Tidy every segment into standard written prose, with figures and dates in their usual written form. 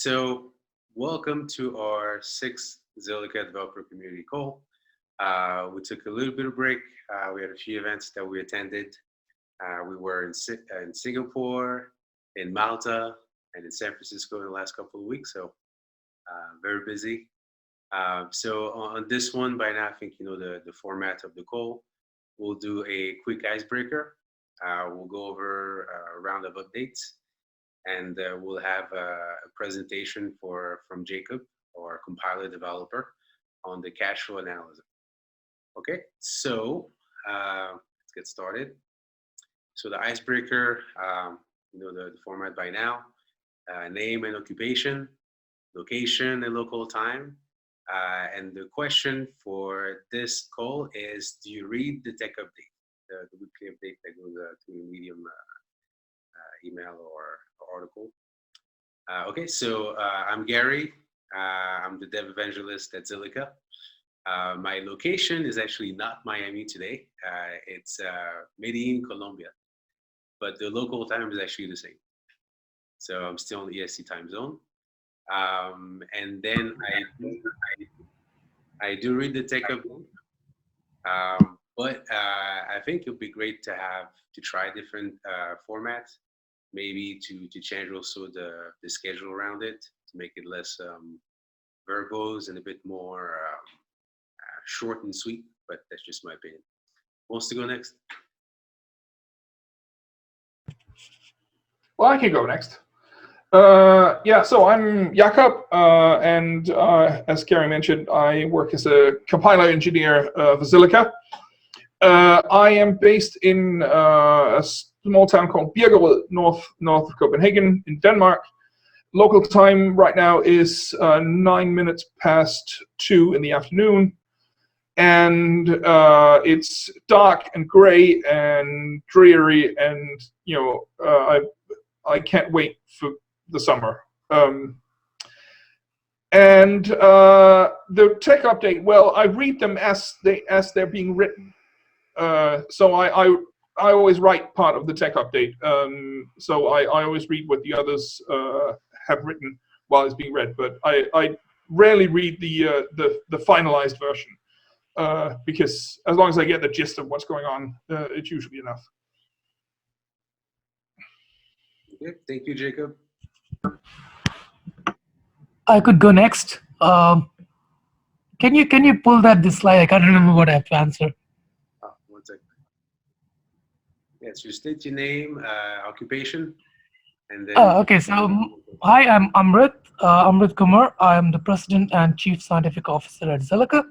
So welcome to our sixth Zilliqa Developer Community Call. We took a little bit of break. We had a few events that we attended. We were in Singapore, in Malta, and in San Francisco in the last couple of weeks, so very busy. So on this one, by now I think you know the format of the call. We'll do a quick icebreaker. We'll go over a round of updates, and we'll have a presentation from Jacob, our compiler developer, on the cashflow analyzer. Okay, so let's get started. So the icebreaker, you know the format by now: name and occupation, location and local time. And the question for this call is: do you read the tech update, the weekly update that goes to the Medium email or article? Okay, so I'm Gary. I'm the dev evangelist at Zilliqa. My location is actually not Miami today. It's Medellin, Colombia, but the local time is actually the same. So I'm still in the EST time zone. And then I do read the tech update, but I think it'll be great to try different formats, maybe to change also the schedule around it to make it less verbose and a bit more short and sweet. But that's just my opinion. Who wants to go next? Well, I can go next. Yeah, so I'm Jakob, and as Gary mentioned, I work as a compiler engineer for Zilliqa. I am based in a small town called Birkerød, north of Copenhagen in Denmark. Local time right now is 9 minutes past 2 in the afternoon, and it's dark and gray and dreary, and I can't wait for the summer. And the tech update, well, I read them as they're being written. So I always write part of the tech update. So I always read what the others have written while it's being read, but I rarely read the finalized version because as long as I get the gist of what's going on, it's usually enough. Okay, thank you, Jacob. I could go next. Can you pull this slide? I can't remember what I have to answer. One second. Yes, you state your name, occupation, and then. Okay. So hi, I'm Amrit. Amrit Kumar. I am the president and chief scientific officer at Zilliqa.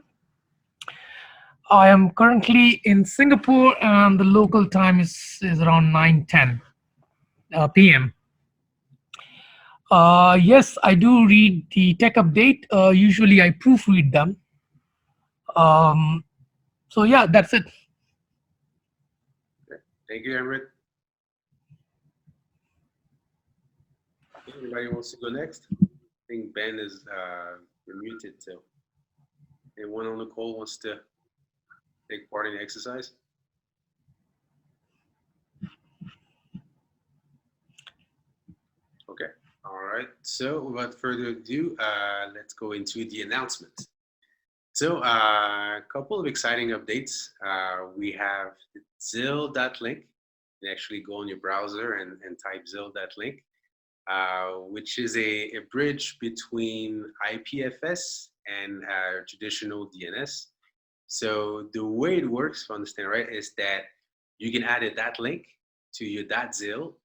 I am currently in Singapore, and the local time is around 9:10 p.m. Yes, I do read the tech update. Usually I proofread them. So yeah, that's it. Okay. Thank you, Amrit. Okay, anybody wants to go next? I think Ben is muted, so anyone on the call wants to take part in the exercise? Okay. All right, so without further ado, let's go into the announcements. So a couple of exciting updates. We have Zill.link. You can actually go on your browser and type Zill.link, which is a bridge between IPFS and traditional DNS. So the way it works, to understand, right, is that you can add a .link to your .zil,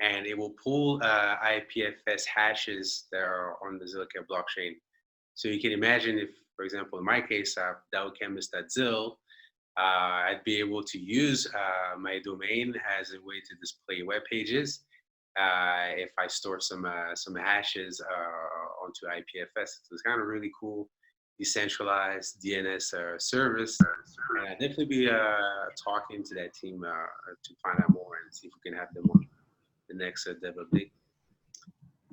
and it will pull IPFS hashes that are on the Zilliqa blockchain. So you can imagine if, for example, in my case, dowchemist.zil, I'd be able to use my domain as a way to display web pages if I store some hashes onto IPFS. So it's kind of really cool, decentralized DNS service. And I'd definitely be talking to that team to find out more and see if we can have them on the next dev update.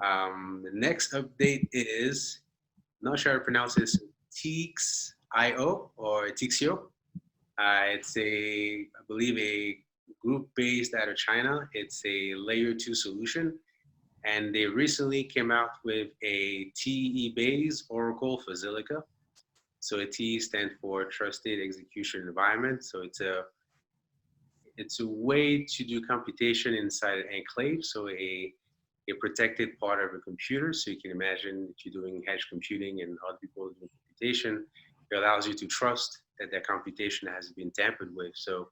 The next update is, not sure how to pronounce this, Teeks.io or Teeks.io. It's I believe a group based out of China. It's a layer 2 solution. and they recently came out with a TE-based Oracle for Zilliqa. So a T stands for Trusted Execution Environment. So it's a way to do computation inside an enclave, so a protected part of a computer. So you can imagine if you're doing edge computing and other people are doing computation, it allows you to trust that that computation hasn't been tampered with. So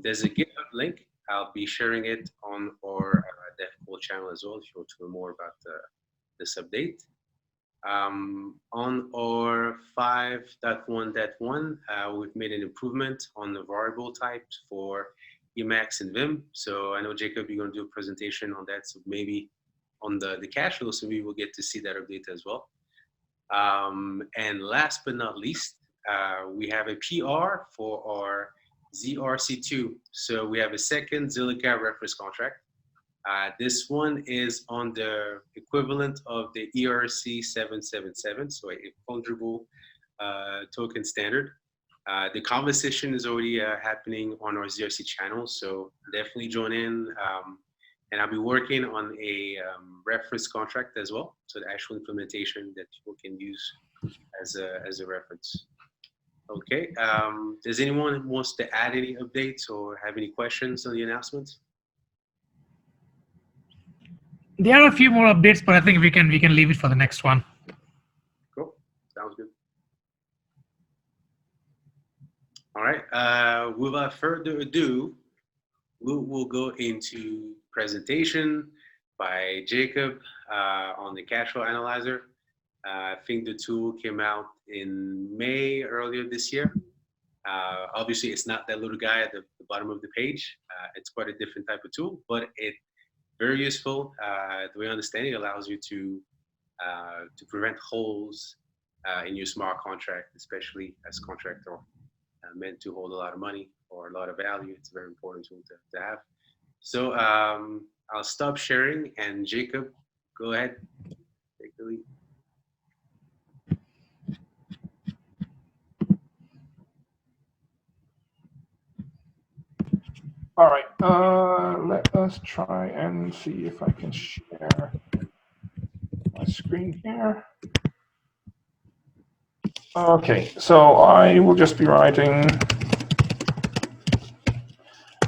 there's a GitHub link. I'll be sharing it on our DevPool channel as well if you want to know more about this update. On our 5.1.1, we've made an improvement on the variable types for Emacs and Vim. So I know, Jacob, you're going to do a presentation on that. So maybe on the cash flow, so we will get to see that update as well. And last but not least, we have a PR for our ZRC2. So we have a second Zilliqa reference contract. This one is on the equivalent of the ERC 777, so a fungible token standard. The conversation is already happening on our ZRC channel, so definitely join in. And I'll be working on a reference contract as well, so the actual implementation that people can use as a reference. Okay, does anyone who wants to add any updates or have any questions on the announcements? There are a few more updates, but I think we can leave it for the next one. Cool, sounds good. All right, without further ado, we'll go into presentation by Jacob on the Cashflow Analyzer. I think the tool came out in May earlier this year. Obviously, it's not that little guy at the bottom of the page. It's quite a different type of tool, but it's very useful. The way I understand it allows you to prevent holes in your smart contract, especially as a contractor meant to hold a lot of money or a lot of value. It's a very important tool to have. So I'll stop sharing, and Jacob, go ahead, take the lead. All right, let us try and see if I can share my screen here. Okay, so I will just be writing.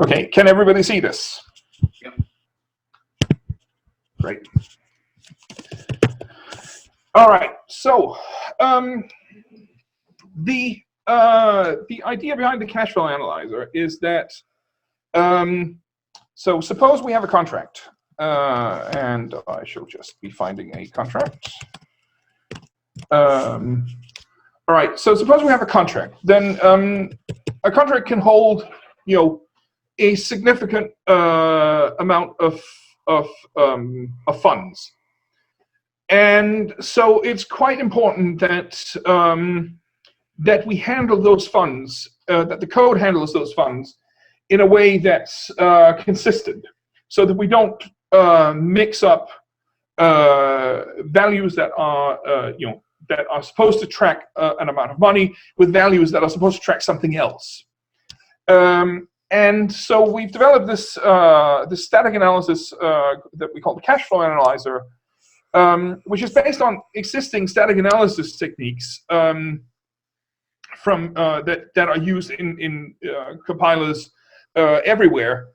Okay, can everybody see this? Yep. Great. All right, so the idea behind the Cashflow Analyzer is that so suppose we have a contract, and I shall just be finding a contract. All right, so suppose we have a contract. Then a contract can hold, a significant amount of funds, and so it's quite important that that we handle those funds, that the code handles those funds in a way that's consistent, so that we don't mix up values that are that are supposed to track an amount of money with values that are supposed to track something else. And so we've developed this this static analysis that we call the Cashflow Analyzer, which is based on existing static analysis techniques from that are used in compilers everywhere.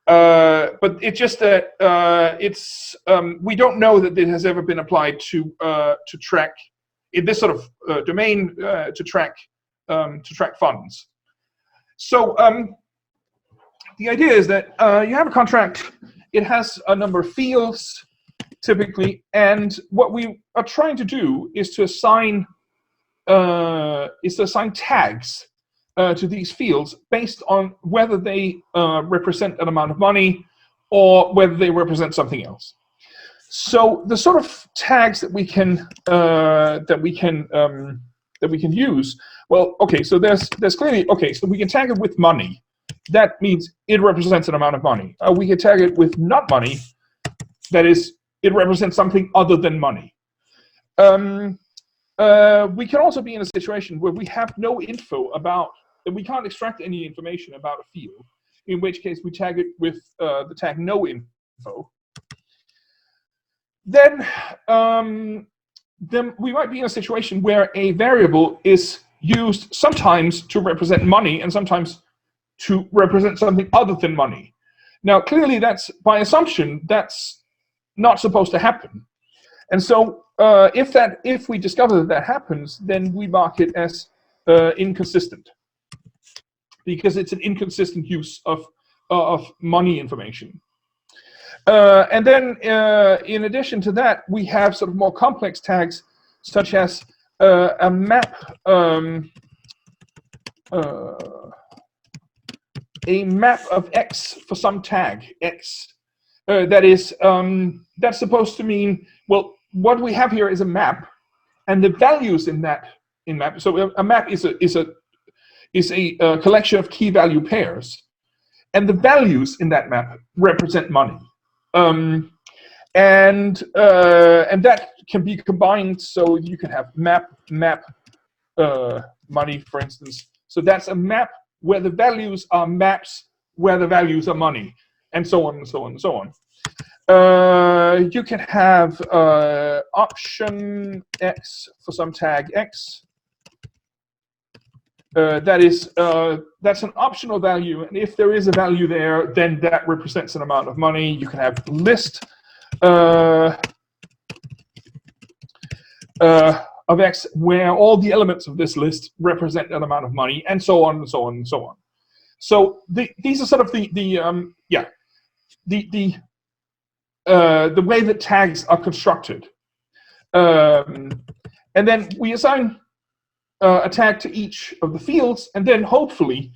But it's just that it's we don't know that it has ever been applied to track in this sort of domain to track funds. So the idea is that you have a contract. It has a number of fields typically, and what we are trying to do is to assign tags to these fields based on whether they represent an amount of money or whether they represent something else. So the sort of tags that we can use. Well, okay. So there's clearly, okay. So we can tag it with money. That means it represents an amount of money. We can tag it with not money. That is, it represents something other than money. We can also be in a situation where we have no info about, and we can't extract any information about a field, in which case we tag it with the tag no info. then we might be in a situation where a variable is used sometimes to represent money and sometimes to represent something other than money. Now, clearly, that's by assumption, that's not supposed to happen. And so, if we discover that happens, then we mark it as inconsistent, because it's an inconsistent use of money information. And then, in addition to that, we have sort of more complex tags, such as a map, of X for some tag X. That's supposed to mean, well, what we have here is a map, and the values in map. So a map is a collection of key value pairs, and the values in that map represent money. And that can be combined, so you can have map money, for instance. So that's a map where the values are maps where the values are money, and so on and so on and so on. You can have option X for some tag X. That's an optional value, and if there is a value there, then that represents an amount of money. You can have list of X where all the elements of this list represent an amount of money, and so on and so on and so on. So these are sort of the way that tags are constructed, and then we assign a tag to each of the fields, and then hopefully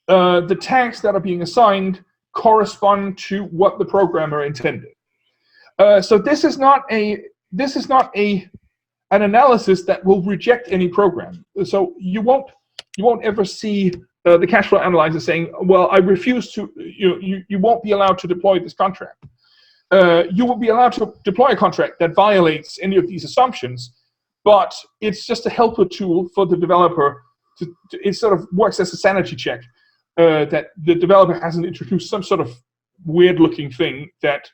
the tags that are being assigned correspond to what the programmer intended. So this is not an analysis that will reject any program. So you won't ever see the cashflow analyzer saying, well, I refuse to, you won't be allowed to deploy this contract. You will be allowed to deploy a contract that violates any of these assumptions, but it's just a helpful tool for the developer. It sort of works as a sanity check that the developer hasn't introduced some sort of weird-looking thing that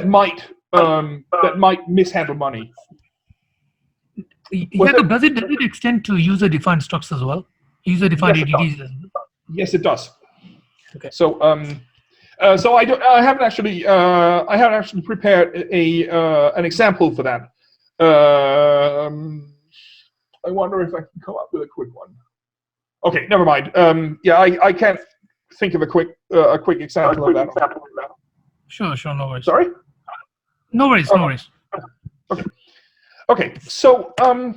might mishandle money. Jakob, does it extend to user-defined structs as well? User-defined ADDs as well? Yes, it does. Okay. So I haven't actually prepared an example for that. I wonder if I can come up with a quick one. Okay, never mind. I can't think of a quick example of that. Sure, no worries. Sorry? No worries. Okay. So the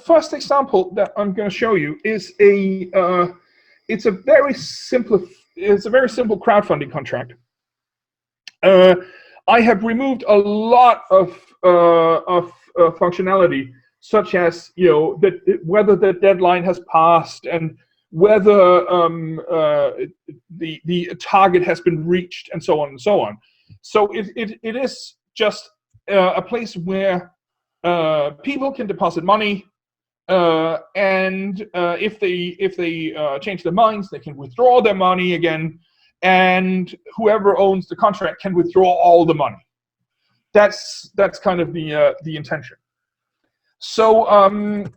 first example that I'm going to show you is it's a very simple crowdfunding contract. I have removed a lot of functionality, such as whether the deadline has passed and whether the target has been reached, and so on and so on. So it is just a place where people can deposit money, and if they change their minds, they can withdraw their money again, and whoever owns the contract can withdraw all the money. That's kind of the intention. So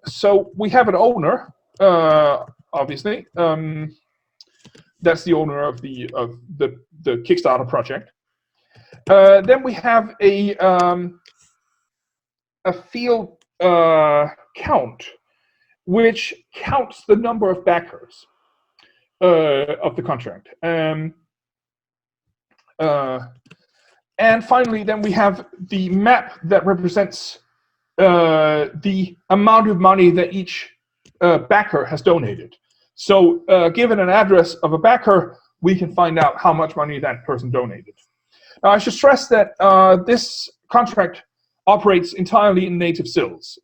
we have an owner, obviously. That's the owner of the Kickstarter project. Then we have a field count, which counts the number of backers of the contract. And finally, then we have the map that represents the amount of money that each backer has donated. So given an address of a backer, we can find out how much money that person donated. Now, I should stress that this contract operates entirely in native Zills.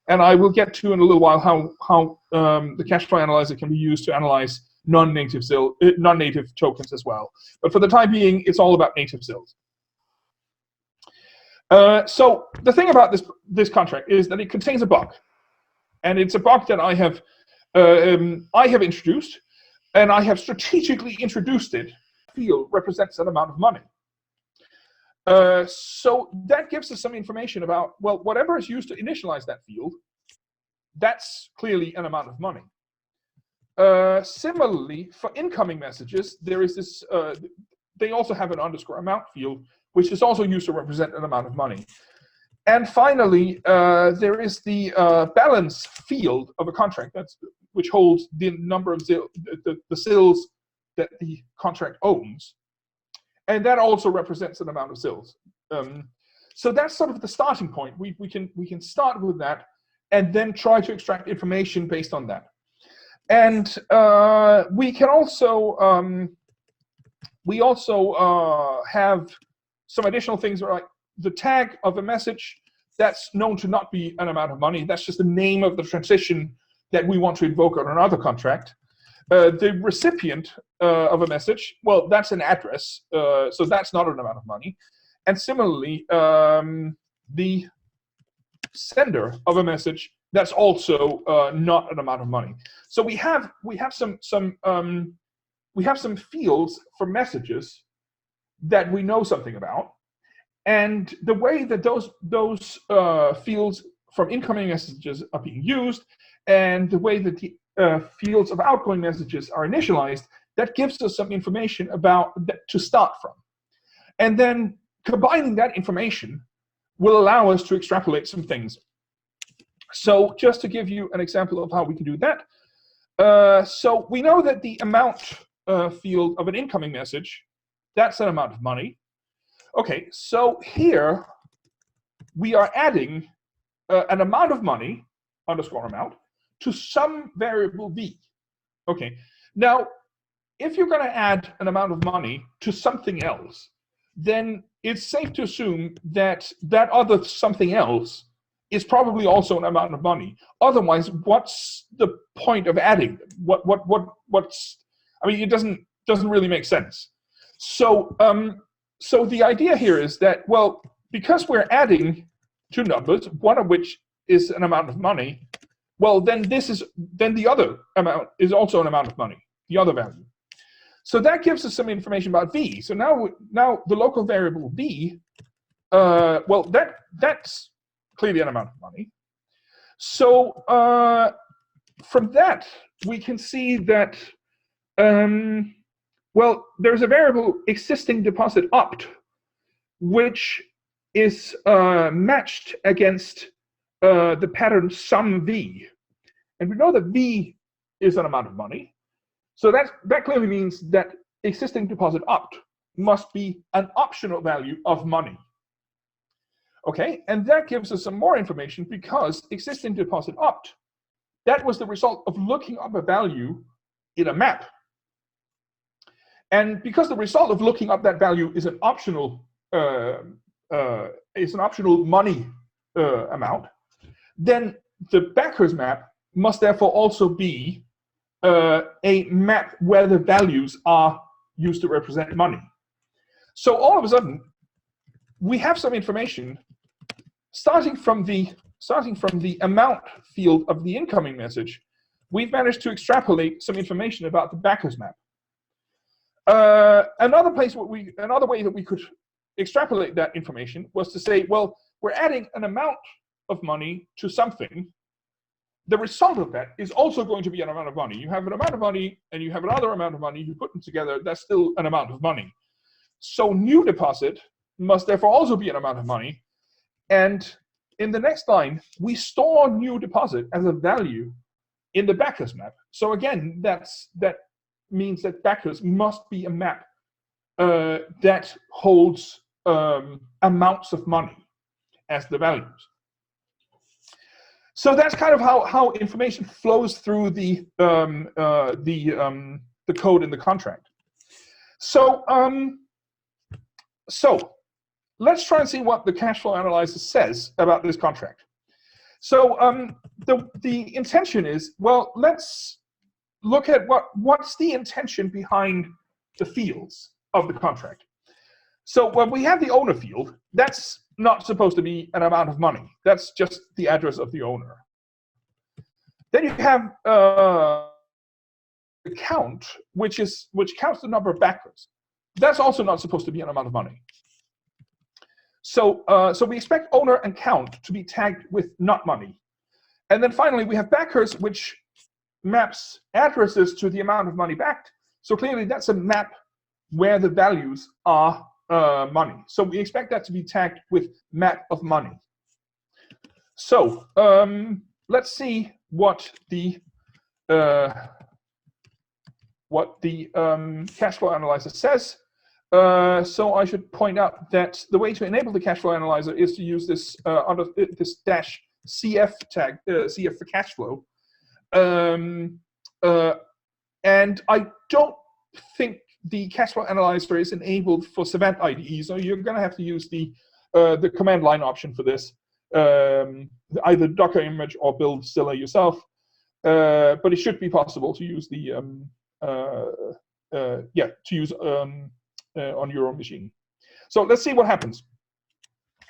And I will get to in a little while how the cashflow analyzer can be used to analyze non-native tokens as well. But for the time being, it's all about native Zills. So the thing about this contract is that it contains a bug, and it's a bug that I have introduced, and I have strategically introduced it field represents an amount of money. So that gives us some information about, well, whatever is used to initialize that field, that's clearly an amount of money. Similarly, for incoming messages, there is this, they also have an underscore amount field, which is also used to represent an amount of money. And finally, there is the balance field of a contract, which holds the number of the zills that the contract owns. And that also represents an amount of zills. So that's sort of the starting point. We can start with that and then try to extract information based on that. And we can also have some additional things like the tag of a message that's known to not be an amount of money. That's just the name of the transition that we want to invoke on another contract. The recipient of a message, well, that's an address, so that's not an amount of money. And similarly, the sender of a message, that's also not an amount of money. So we have some fields for messages that we know something about, and the way that those fields from incoming messages are being used, and the way that the fields of outgoing messages are initialized, that gives us some information about that to start from. And then combining that information will allow us to extrapolate some things. So just to give you an example of how we can do that, so we know that the amount field of an incoming message, that's an amount of money. Okay, so here we are adding an amount of money, underscore amount, to some variable v. Okay, now if you're going to add an amount of money to something else, then it's safe to assume that that other something else is probably also an amount of money. Otherwise, what's the point of adding them? What's? I mean, it doesn't really make sense. So so the idea here is that, well, because we're adding two numbers, one of which is an amount of money, well, then the other amount is also an amount of money, the other value. So that gives us some information about v. So now the local variable v, well, that's clearly an amount of money. So from that, we can see that, well, there's a variable existing deposit opt, which is matched against the pattern sum v. And we know that v is an amount of money. So that clearly means that existing deposit opt must be an optional value of money. Okay, and that gives us some more information because existing deposit opt, that was the result of looking up a value in a map. And because the result of looking up that value is an optional money amount, then the backers map must therefore also be a map where the values are used to represent money. So all of a sudden, we have some information starting from the amount field of the incoming message. We've managed to extrapolate some information about the backers map. Another way that we could extrapolate that information was to say, well, we're adding an amount of money to something. The result of that is also going to be an amount of money. You have an amount of money and you have another amount of money. You put them together, that's still an amount of money. So new deposit must therefore also be an amount of money. And in the next line, we store new deposit as a value in the backers map. So again, that means that backers must be a map that holds amounts of money as the values. So that's kind of how information flows through the code in the contract. So so let's try and see what the cashflow analyzer says about this contract. So the intention is, well, let's look at what's the intention behind the fields of the contract. So when we have the owner field, that's not supposed to be an amount of money. That's just the address of the owner. Then you have the count, which counts the number of backers. that's also not supposed to be an amount of money. So, so we expect owner and count to be tagged with not money. And then finally, we have backers, which maps addresses to the amount of money backed. So clearly, that's a map where the values are money. So we expect that to be tagged with map of money. So let's see what the cash flow analyzer says. So I should point out that the way to enable the cash flow analyzer is to use this under this dash CF tag, CF for cash flow. And I don't think the cash flow analyzer is enabled for Savant IDE, so you're going to have to use the command line option for this, either Docker image or build Zilla yourself. But it should be possible to use the on your own machine. So let's see what happens.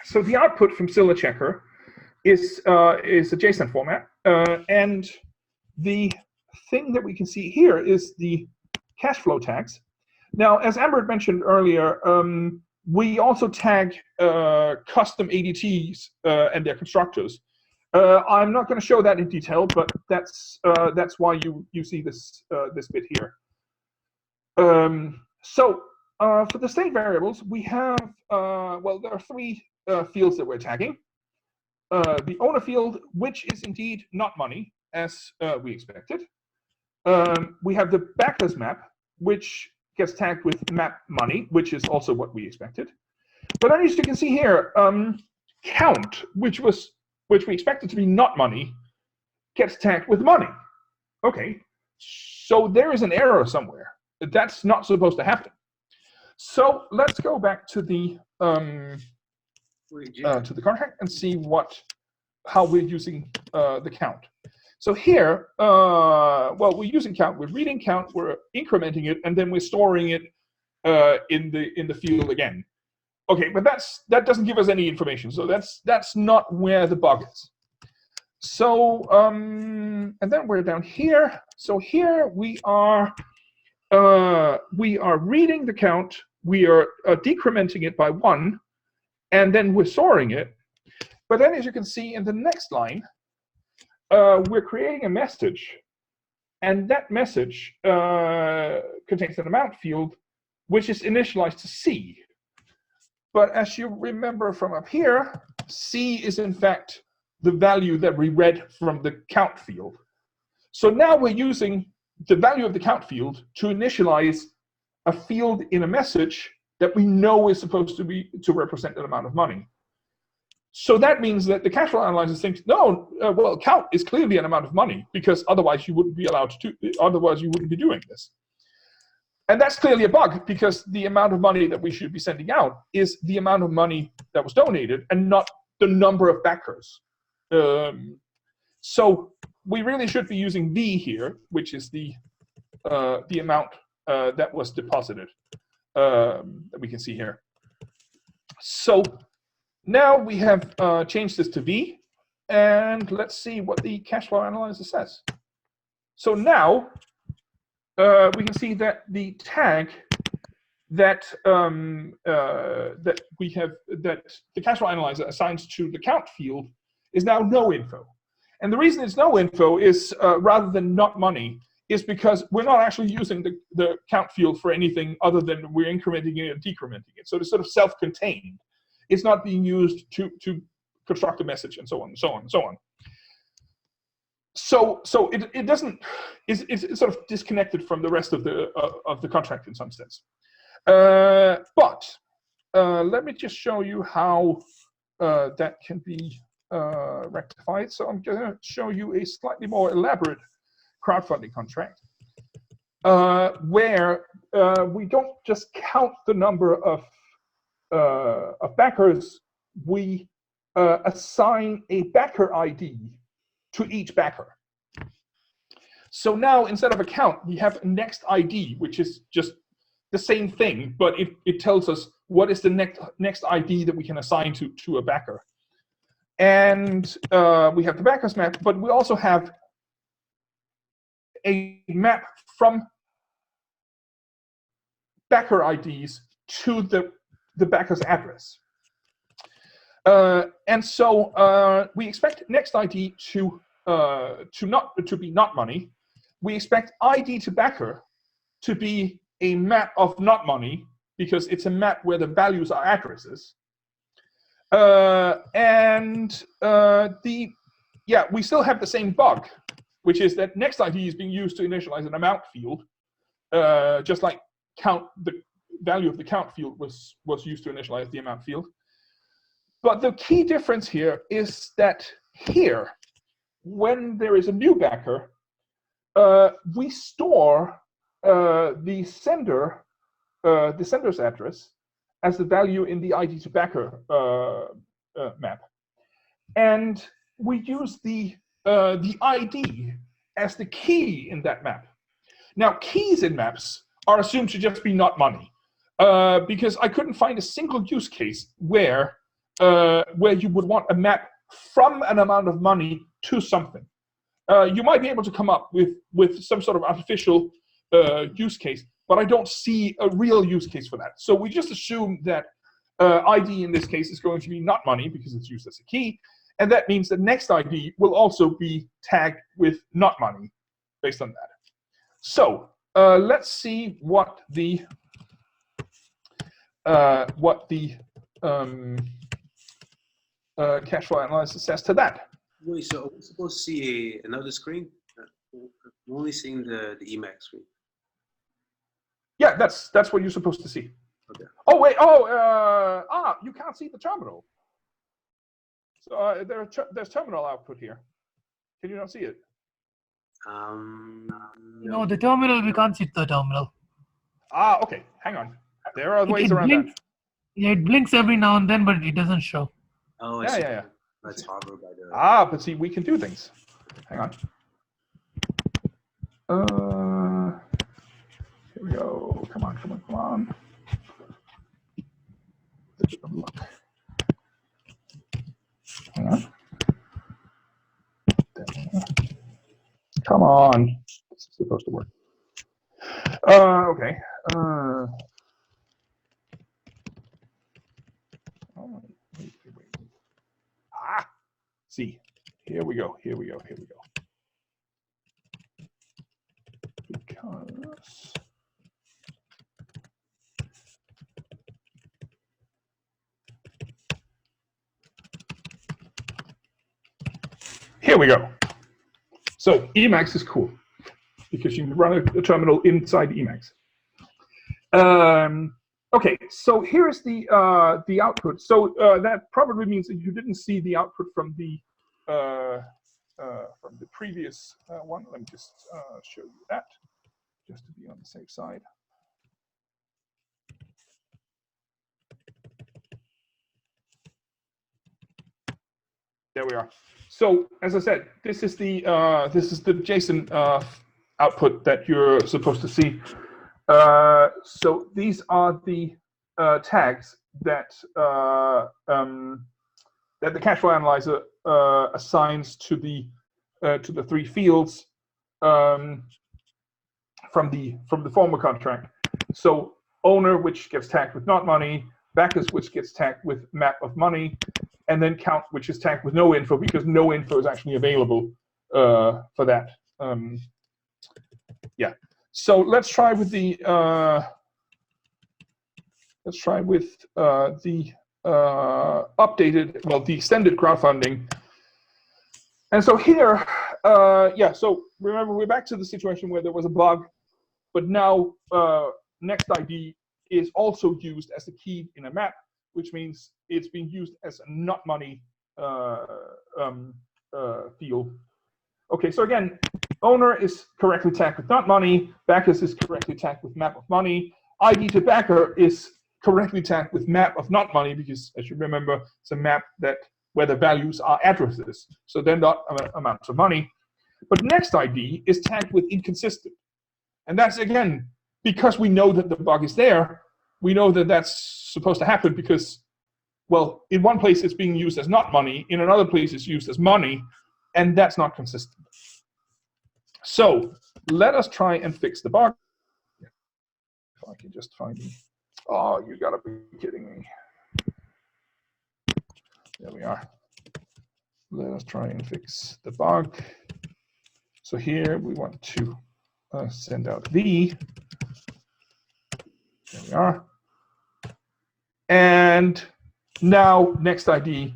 So the output from Zilla Checker is a JSON format, and the thing that we can see here is the cash flow tags. Now, as Amber mentioned earlier, we also tag custom ADTs and their constructors. I'm not going to show that in detail, but that's why you see this this bit here. So for the state variables, we have well, there are three fields that we're tagging. The owner field, which is indeed not money, as we expected. We have the backers map, which gets tagged with map money, which is also what we expected. But then as you can see here, count, which we expected to be not money, gets tagged with money. Okay, so there is an error somewhere. That's not supposed to happen. So let's go back to the contract and see how we're using the count. So here, well, we're using count. We're reading count. We're incrementing it, and then we're storing it in the field again. Okay, but that doesn't give us any information. So that's not where the bug is. So and then we're down here. So here we are reading the count. We are decrementing it by 1, and then we're storing it. But then, as you can see in the next line, we're creating a message, and that message contains an amount field, which is initialized to C. But as you remember from up here, C is in fact the value that we read from the count field. So now we're using the value of the count field to initialize a field in a message that we know is supposed to represent an amount of money. So that means that the cash flow analyzer thinks, no, well, count is clearly an amount of money, because otherwise you wouldn't be allowed to, otherwise you wouldn't be doing this. And that's clearly a bug, because the amount of money that we should be sending out is the amount of money that was donated and not the number of backers. So we really should be using V here, which is the amount that was deposited that we can see here. So now we have changed this to V, and let's see what the cash flow analyzer says. So now we can see that the tag that that the cash flow analyzer assigns to the count field is now no info. And the reason it's no info is rather than not money is because we're not actually using the count field for anything other than we're incrementing it and decrementing it. So it's sort of self-contained. It's not being used to construct a message and so on and so on and so on. So it doesn't, it's sort of disconnected from the rest of the contract in some sense. But let me just show you how that can be rectified. So I'm going to show you a slightly more elaborate crowdfunding contract where we don't just count the number of backers. We assign a backer ID to each backer. So now instead of a count, we have a next ID, which is just the same thing, but it tells us what is the next ID that we can assign to a backer. And we have the backers map, but we also have a map from backer IDs to the backer's address. And so we expect next ID to be not money. We expect ID to backer to be a map of not money, because it's a map where the values are addresses. We still have the same bug, which is that next ID is being used to initialize an amount field, just like the value of the count field was used to initialize the amount field. But the key difference here is that here, when there is a new backer, we store the sender's address as the value in the ID to backer map, and we use the ID as the key in that map. Now, keys in maps are assumed to just be not money, because I couldn't find a single use case where you would want a map from an amount of money to something. You might be able to come up with some sort of artificial use case, but I don't see a real use case for that. So we just assume that ID in this case is going to be not money because it's used as a key, and that means that next ID will also be tagged with not money based on that. So let's see what the cashflow analyzer says to that. Wait, so are we supposed to see another screen? I'm only seeing the Emacs screen. Yeah, that's what you're supposed to see. Okay. Oh wait, you can't see the terminal. So there's terminal output here. Can you not see it? No, the terminal, we can't see the terminal. Okay, hang on. There are ways around that. Yeah, it blinks every now and then, but it doesn't show. Oh, yeah. Let's hover by the. But see, we can do things. Hang on. Here we go. Come on. Hang on. Come on. This is supposed to work. Okay. Wait. See. Here we go. Because here we go. So Emacs is cool because you can run a terminal inside Emacs. Okay, so here is the output. So that probably means that you didn't see the output from the previous one. Let me just show you that, just to be on the safe side. There we are. So as I said, this is the JSON output that you're supposed to see. So these are the tags that the cashflow analyzer assigns to the three fields from the former contract. So owner, which gets tagged with not money, backers, which gets tagged with map of money, and then count, which is tagged with no info, because no info is actually available for that. Yeah. So let's try with the updated, well, the extended crowdfunding. And so here, so remember, we're back to the situation where there was a bug, but now next ID is also used as the key in a map, which means it's being used as a not money field. Okay, so again, owner is correctly tagged with not money, backers is correctly tagged with map of money, ID to backer is correctly tagged with map of not money, because as you remember, it's a map where the values are addresses, so they're not amounts of money. But next ID is tagged with inconsistent. And that's, again, because we know that the bug is there, we know that that's supposed to happen because, well, in one place it's being used as not money, in another place it's used as money, and that's not consistent. So let us try and fix the bug. If I can just find it. Oh, you gotta be kidding me. There we are. Let us try and fix the bug. So here we want to send out V. There we are. And now next ID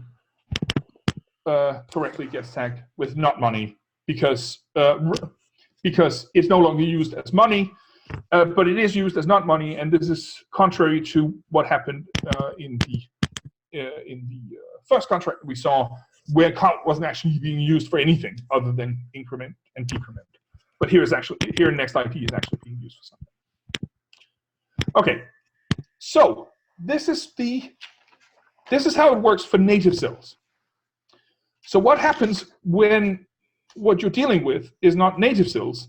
correctly gets tagged with not money because it's no longer used as money, but it is used as not money, and this is contrary to what happened in the first contract we saw, where count wasn't actually being used for anything other than increment and decrement. But here next ID is actually being used for something. Okay, so this is how it works for native Zills. So what happens when what you're dealing with is not native Zills,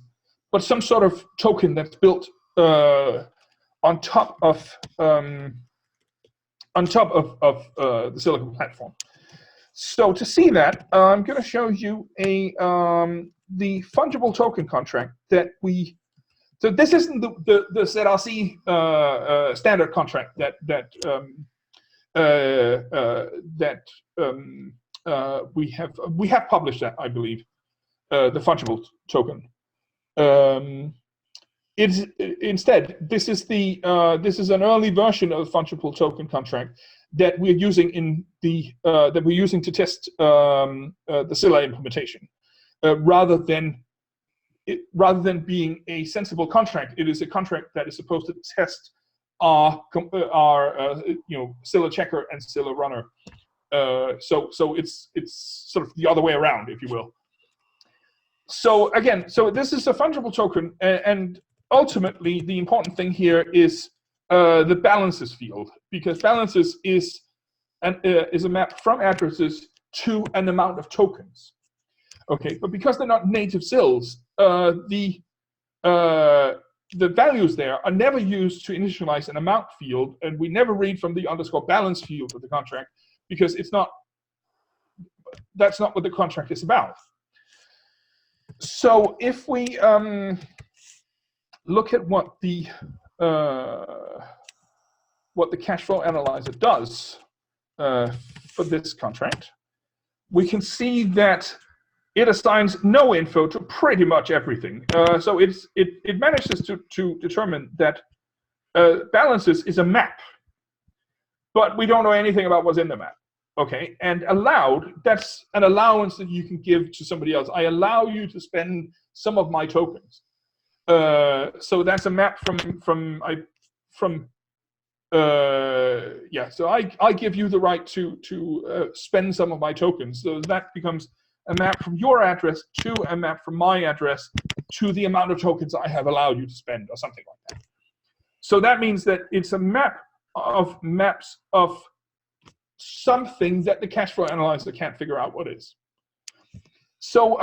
but some sort of token that's built on top of the Zilliqa platform. So to see that, I'm going to show you the fungible token contract that we. So this isn't the ZRC standard contract that we have published that, I believe, the fungible token. Instead, this is an early version of the fungible token contract that we're using to test the Zilla implementation, rather than being a sensible contract. It is a contract that is supposed to test our Zilla checker and Zilla runner. So it's sort of the other way around, if you will. So again, this is a fungible token, and ultimately the important thing here is the balances field, because balances is a map from addresses to an amount of tokens. Okay, but because they're not native Zills, the values there are never used to initialize an amount field, and we never read from the _balance field of the contract, because that's not what the contract is about. So if we look at what the cashflow analyzer does for this contract, we can see that it assigns no info to pretty much everything. So it manages to determine that balances is a map, but we don't know anything about what's in the map. Okay, and allowed, that's an allowance that you can give to somebody else. I allow you to spend some of my tokens. So that's a map so I give you the right to spend some of my tokens. So that becomes a map from your address to a map from my address to the amount of tokens I have allowed you to spend, or something like that. So that means that it's a map of maps of something that the cashflow analyzer can't figure out what is. So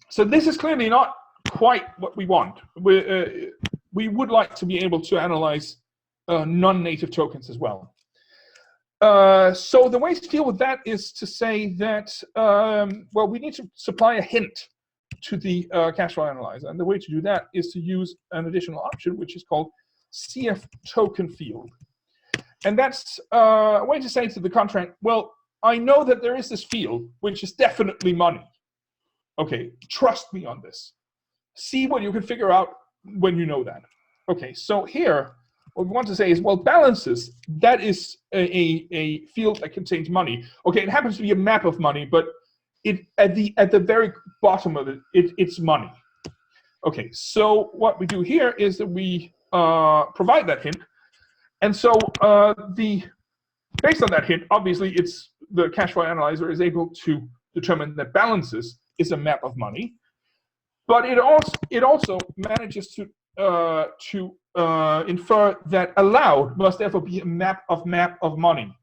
so this is clearly not quite what we want. We would like to be able to analyze non-native tokens as well. So the way to deal with that is to say that, well, we need to supply a hint to the cashflow analyzer. And the way to do that is to use an additional option, which is called CF token field. And that's a way to say to the contract, well, I know that there is this field, which is definitely money. Okay, trust me on this. See what you can figure out when you know that. Okay, so here, what we want to say is, well, balances, that is a field that contains money. Okay, it happens to be a map of money, but at the very bottom of it, it's money. Okay, so what we do here is that we provide that hint. And so based on that hint, obviously the cashflow analyzer is able to determine that balances is a map of money, but it also manages to infer that allowed must therefore be a map of money.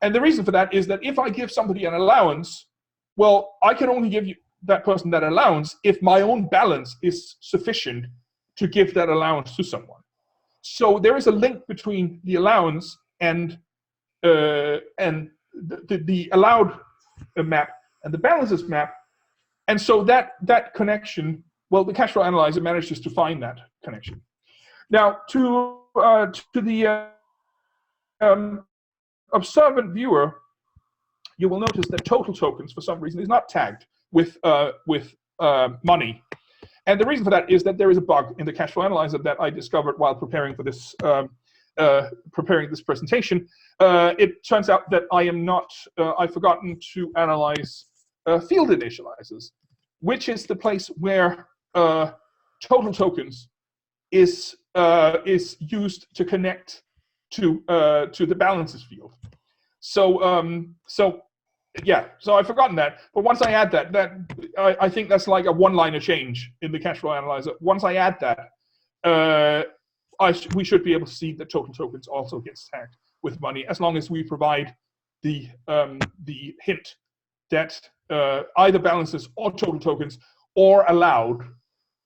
And the reason for that is that if I give somebody an allowance, well, I can only give that person that allowance if my own balance is sufficient to give that allowance to someone. So there is a link between the allowance and the allowed map and the balances map. And so that connection, well, the cashflow analyzer manages to find that connection. Now, to the observant viewer, you will notice that total tokens, for some reason, is not tagged with money. And the reason for that is that there is a bug in the Cashflow Analyzer that I discovered while preparing for this presentation. It turns out that I've forgotten to analyze field initializers, which is the place where total tokens is used to connect to the balances field. So I've forgotten that. But once I add that I think that's like a one-liner change in the Cashflow Analyzer. Once I add that, we should be able to see that total tokens also gets tagged with money, as long as we provide the hint that either balances or total tokens or allowed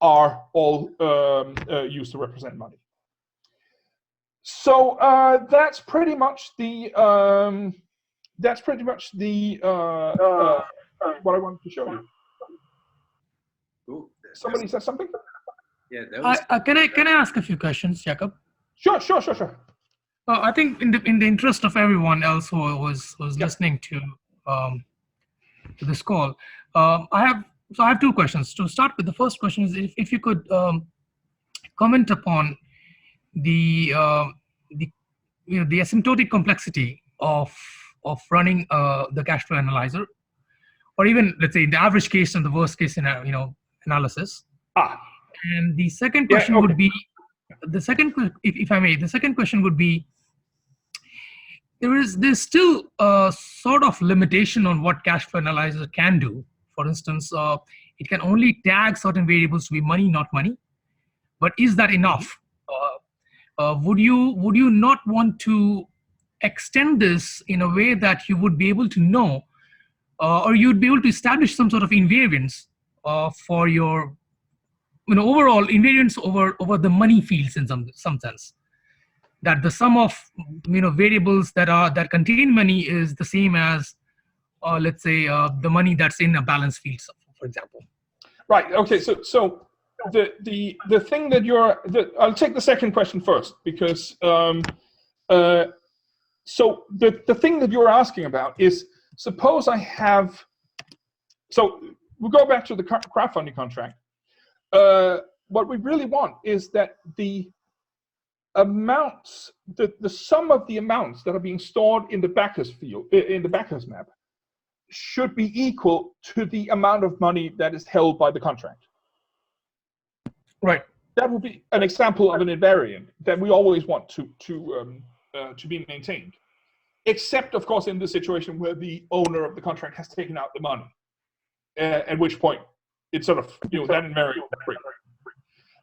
are all used to represent money. So that's pretty much the what I wanted to show you. Cool. Somebody said something? Yeah, that was. Can I ask a few questions, Jakob? Sure. I think in the interest of everyone else who was listening to this call, I have two questions. To start with, the first question is if you could comment upon the asymptotic complexity of running the Cashflow Analyzer, or even, let's say, in the average case and the worst case analysis. And the second question would be, if I may, the second question would be, there's still a sort of limitation on what Cashflow Analyzer can do. For instance, it can only tag certain variables to be money, not money. But is that enough? Would you not want to extend this in a way that you would be able to know, or you'd be able to establish some sort of invariance for your, overall invariance over the money fields in some sense, that the sum of variables that contain money is the same as, let's say, the money that's in a balance field, for example. Right. Okay. So the thing that I'll take the second question first, because so the thing that you're asking about is, suppose I have, so we'll go back to the crowdfunding contract. What we really want is that the amounts, the sum of the amounts that are being stored in the backers field, in the backers map, should be equal to the amount of money that is held by the contract. Right. That would be an example of an invariant that we always want to be maintained, except of course in the situation where the owner of the contract has taken out the money, at which point it's sort of that invariant.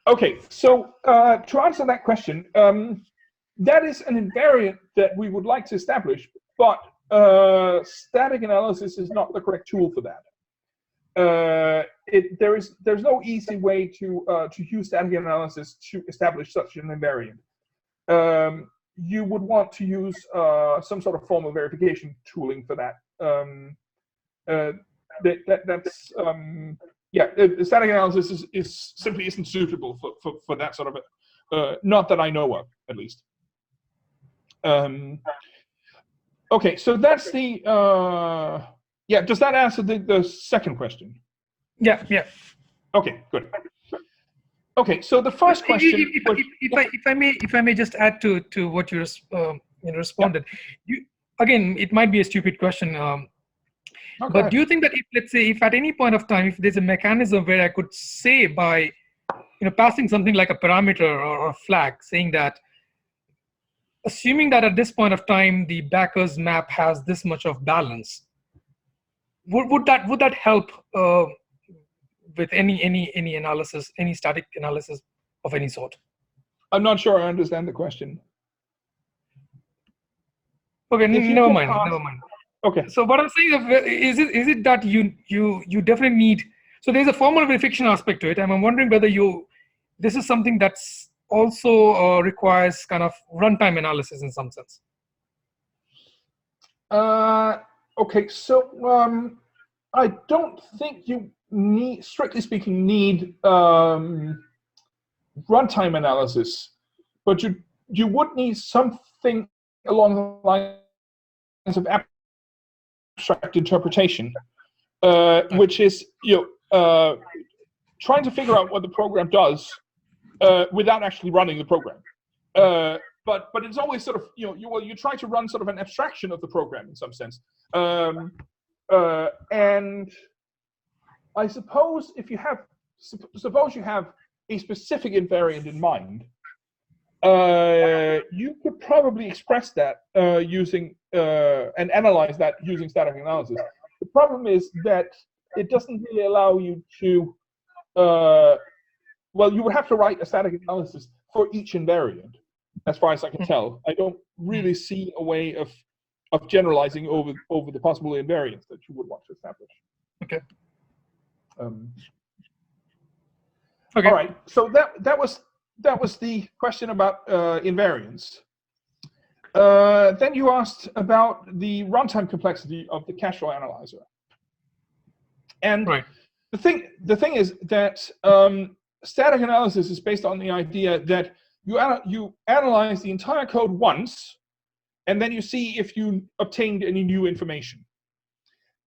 Okay, so to answer that question, that is an invariant that we would like to establish, but static analysis is not the correct tool for that. There's no easy way to use static analysis to establish such an invariant. You would want to use some sort of formal verification tooling for that. Static analysis is simply isn't suitable for that sort of not that I know of, at least. Okay, so that's the does that answer the second question? Yeah. Okay, good. Okay, so the first question. If I may just add to what you responded. Yeah. Again, it might be a stupid question. But do you think that if at any point of time, if there's a mechanism where I could say by, passing something like a parameter or a flag, saying that, assuming that at this point of time the backers map has this much of balance, would that help with any analysis, any static analysis of any sort? I'm not sure I understand the question. Okay, never mind. Okay. So what I'm saying is it that you definitely need, so there's a formal verification aspect to it, and I'm wondering whether this is something that's also requires kind of runtime analysis in some sense. Okay, so I don't think you need, strictly speaking, need runtime analysis but you would need something along the lines of abstract interpretation, which is trying to figure out what the program does without actually running the program. But it's always sort of you try to run sort of an abstraction of the program in some sense. And I suppose if you have a specific invariant in mind, you could probably express that using and analyze that using static analysis. The problem is that it doesn't really allow you to. Well, you would have to write a static analysis for each invariant, as far as I can tell. I don't really see a way of generalizing over the possible invariants that you would want to establish. Okay. Okay. All right. So that was the question about invariants. Then you asked about the runtime complexity of the cashflow analyzer. And right. the thing is that static analysis is based on the idea that you analyze the entire code once, and then you see if you obtained any new information.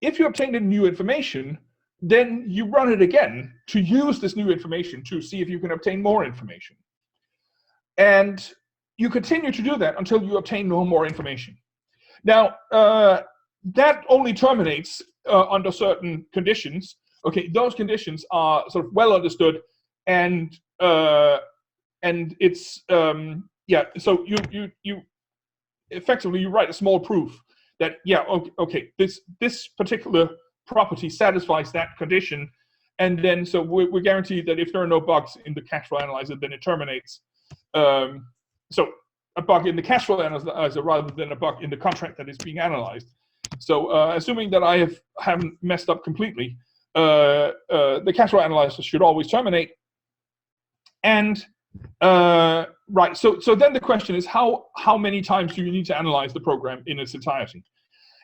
If you obtained any new information, then you run it again to use this new information to see if you can obtain more information. And you continue to do that until you obtain no more information. Now, that only terminates under certain conditions. Okay, those conditions are sort of well understood, and it's so you effectively write a small proof that okay, this particular property satisfies that condition, and then so we're guaranteed that if there are no bugs in the cashflow analyzer, then it terminates. So a bug in the cashflow analyzer rather than a bug in the contract that is being analyzed. So assuming that I haven't messed up completely, the cashflow analyzer should always terminate. And right, so then the question is how many times do you need to analyze the program in its entirety?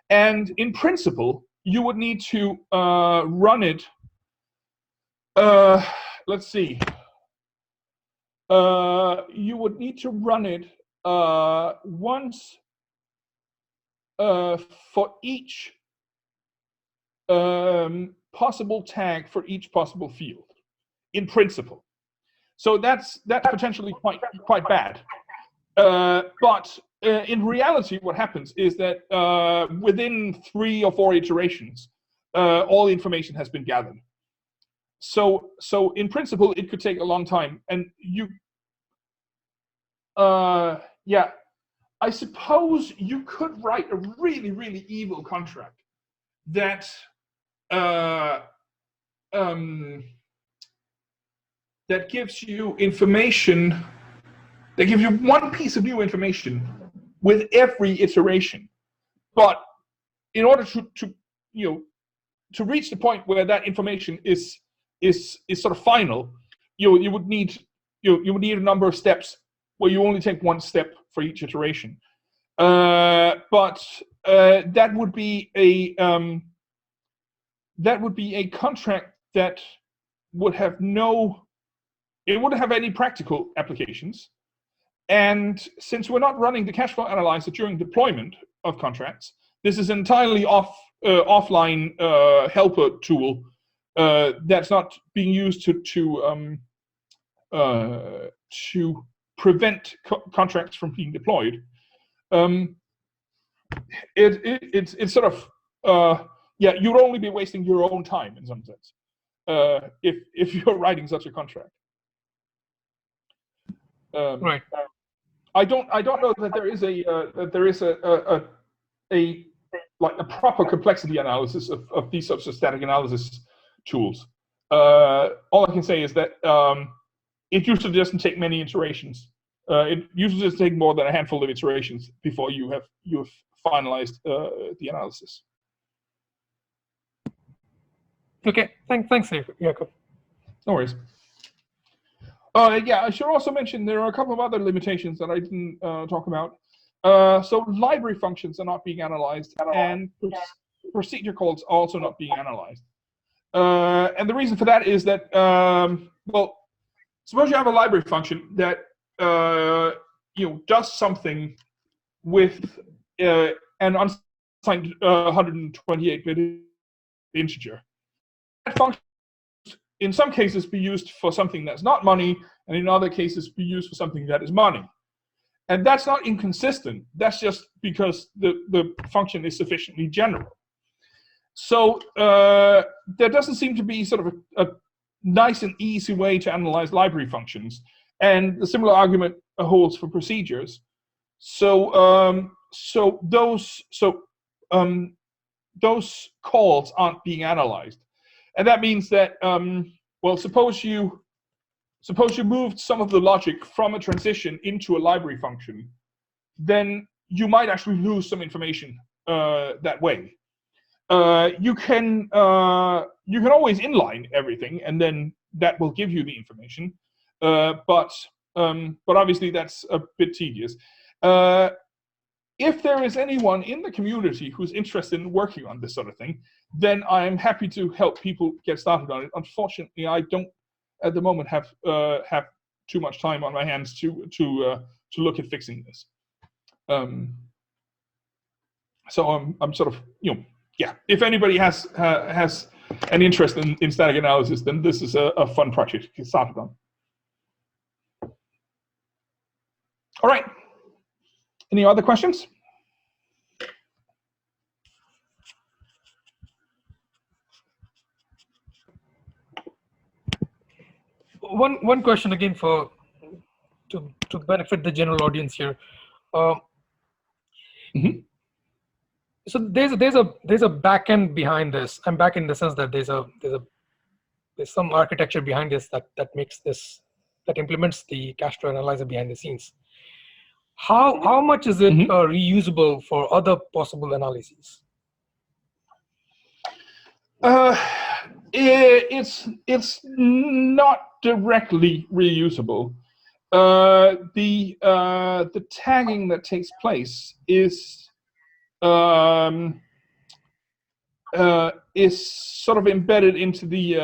And in principle, you would need to run it. Let's see. You would need to run it once for each possible tag for each possible field, in principle. So that's potentially quite bad. But in reality, what happens is that within 3 or 4 iterations, all the information has been gathered. So in principle, it could take a long time, and I suppose you could write a really, really evil contract that that gives you information, that gives you one piece of new information with every iteration. But in order to reach the point where that information is sort of final, you would need a number of steps where you only take one step for each iteration. But that would be a contract that would have it wouldn't have any practical applications. And since we're not running the cashflow analyzer during deployment of contracts, this is entirely offline helper tool that's not being used to prevent contracts from being deployed. It's sort of you'd only be wasting your own time in some sense if you're writing such a contract. Right. I don't know that there is a proper complexity analysis of these sorts of static analysis tools. All I can say is that it usually doesn't take many iterations. It usually doesn't take more than a handful of iterations before you have finalized the analysis. Okay, thanks, Jakob. No worries. I should also mention there are a couple of other limitations that I didn't talk about. So library functions are not being analyzed, and procedure calls are also not being analyzed. And the reason for that is that, well, suppose you have a library function that does something with an unsigned 128-bit integer. That function in some cases be used for something that's not money, and in other cases be used for something that is money. And that's not inconsistent. That's just because the function is sufficiently general. So there doesn't seem to be sort of a nice and easy way to analyze library functions. And the similar argument holds for procedures. So those calls aren't being analyzed. And that means that, well, suppose you moved some of the logic from a transition into a library function, then you might actually lose some information that way. You can always inline everything, and then that will give you the information. But obviously that's a bit tedious. If there is anyone in the community who's interested in working on this sort of thing, then I'm happy to help people get started on it. Unfortunately, I don't at the moment have too much time on my hands to look at fixing this. So I'm sort of, yeah. If anybody has an interest in static analysis, then this is a fun project to get started on. All right. Any other questions? One question again to benefit the general audience here. So there's a backend behind this. I'm back in the sense that there's some architecture behind this that implements the cashflow analyzer behind the scenes. How much is it reusable for other possible analyses? It's not directly reusable. The tagging that takes place is sort of embedded into the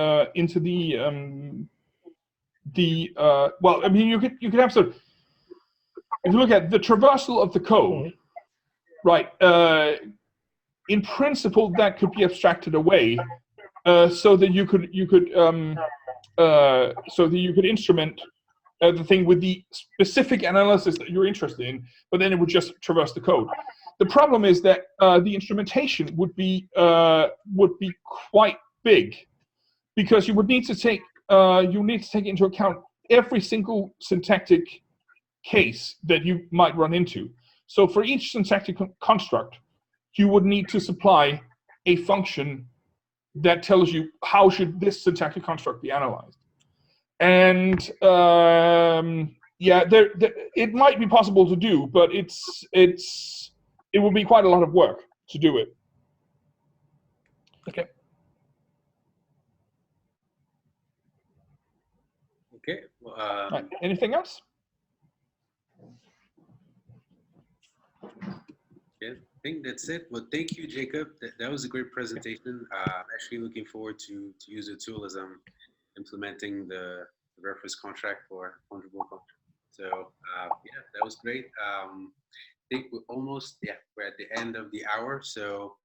well, I mean, you could have sort of, if you look at the traversal of the code, right? In principle, that could be abstracted away, so that you could instrument the thing with the specific analysis that you're interested in, but then it would just traverse the code. The problem is that the instrumentation would be quite big, because you would need to take into account every single syntactic case that you might run into. So for each syntactic construct, you would need to supply a function that tells you how should this syntactic construct be analyzed. And yeah, it might be possible to do, but it will be quite a lot of work to do it. Okay. Okay. Well, right. Anything else? Yeah, I think that's it. Well, thank you, Jacob. That was a great presentation. I'm actually looking forward to use the tool as I'm implementing the reference contract for fungible contract. So yeah, that was great. I think we're at the end of the hour. So